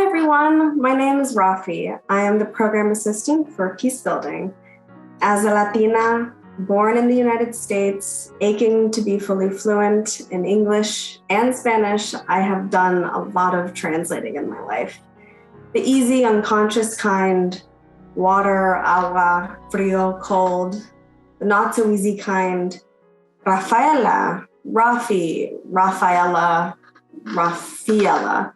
Hi, everyone. My name is Rafi. I am the program assistant for peacebuilding. As a Latina, born in the United States, aching to be fully fluent in English and Spanish, I have done a lot of translating in my life. The easy, unconscious kind, water, agua, frío, cold. The not so easy kind, Rafaela, Rafi, Rafaela, Rafaela.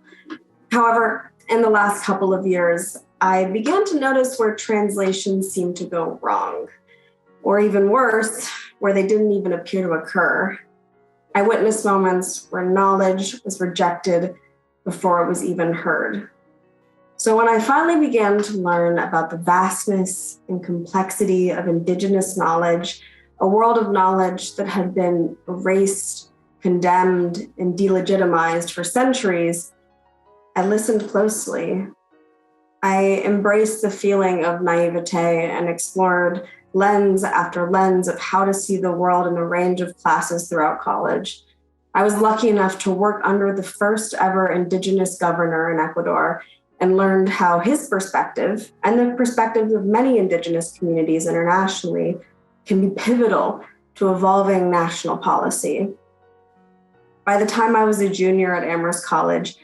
However, in the last couple of years, I began to notice where translations seemed to go wrong, or even worse, where they didn't even appear to occur. I witnessed moments where knowledge was rejected before it was even heard. So when I finally began to learn about the vastness and complexity of Indigenous knowledge, a world of knowledge that had been erased, condemned, and delegitimized for centuries, I listened closely. I embraced the feeling of naivete and explored lens after lens of how to see the world in a range of classes throughout college. I was lucky enough to work under the first ever Indigenous governor in Ecuador and learned how his perspective and the perspectives of many Indigenous communities internationally can be pivotal to evolving national policy. By the time I was a junior at Amherst College,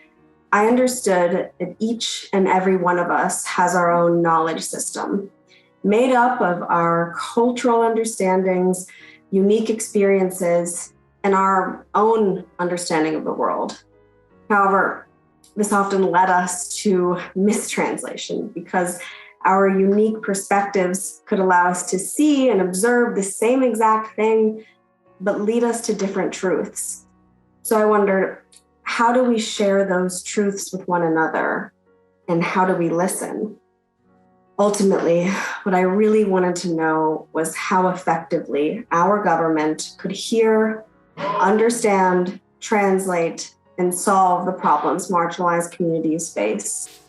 I understood that each and every one of us has our own knowledge system, made up of our cultural understandings, unique experiences, and our own understanding of the world. However, this often led us to mistranslation because our unique perspectives could allow us to see and observe the same exact thing, but lead us to different truths. So I wondered, how do we share those truths with one another? And how do we listen? Ultimately, what I really wanted to know was how effectively our government could hear, understand, translate, and solve the problems marginalized communities face.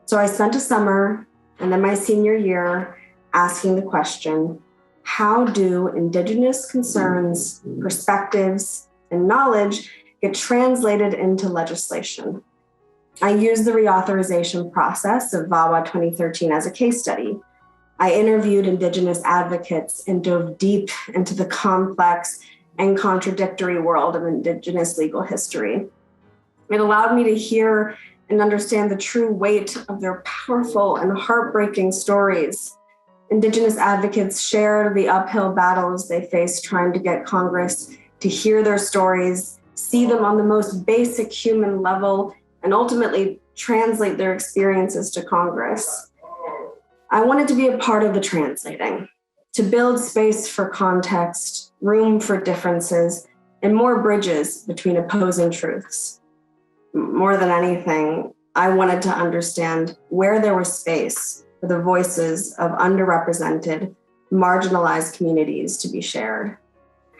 So I spent a summer and then my senior year asking the question, how do Indigenous concerns, perspectives, and knowledge get translated into legislation? I used the reauthorization process of VAWA 2013 as a case study. I interviewed Indigenous advocates and dove deep into the complex and contradictory world of Indigenous legal history. It allowed me to hear and understand the true weight of their powerful and heartbreaking stories. Indigenous advocates shared the uphill battles they faced trying to get Congress to hear their stories, see them on the most basic human level, and ultimately translate their experiences to Congress. I wanted to be a part of the translating, to build space for context, room for differences, and more bridges between opposing truths. More than anything, I wanted to understand where there was space for the voices of underrepresented, marginalized communities to be shared,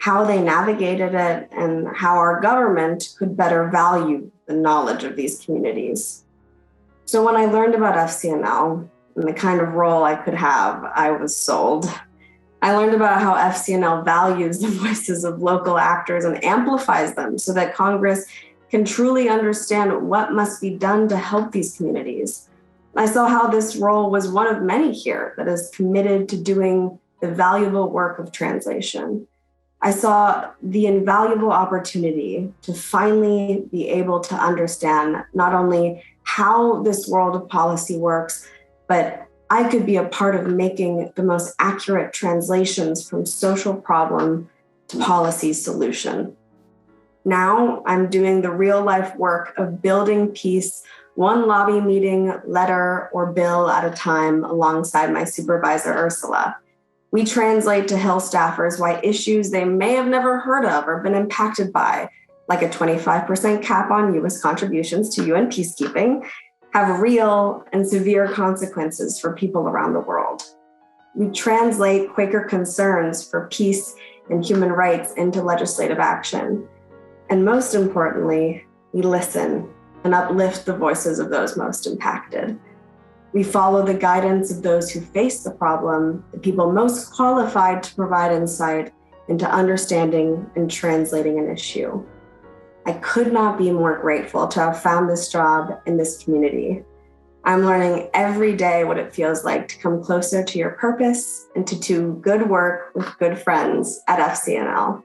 how they navigated it, and how our government could better value the knowledge of these communities. So when I learned about FCNL and the kind of role I could have, I was sold. I learned about how FCNL values the voices of local actors and amplifies them so that Congress can truly understand what must be done to help these communities. I saw how this role was one of many here that is committed to doing the valuable work of translation. I saw the invaluable opportunity to finally be able to understand not only how this world of policy works, but I could be a part of making the most accurate translations from social problem to policy solution. Now I'm doing the real life work of building peace, one lobby meeting, letter, or bill at a time alongside my supervisor, Ursula. We translate to Hill staffers why issues they may have never heard of or been impacted by, like a 25% cap on U.S. contributions to UN peacekeeping, have real and severe consequences for people around the world. We translate Quaker concerns for peace and human rights into legislative action. And most importantly, we listen and uplift the voices of those most impacted. We follow the guidance of those who face the problem, the people most qualified to provide insight into understanding and translating an issue. I could not be more grateful to have found this job in this community. I'm learning every day what it feels like to come closer to your purpose and to do good work with good friends at FCNL.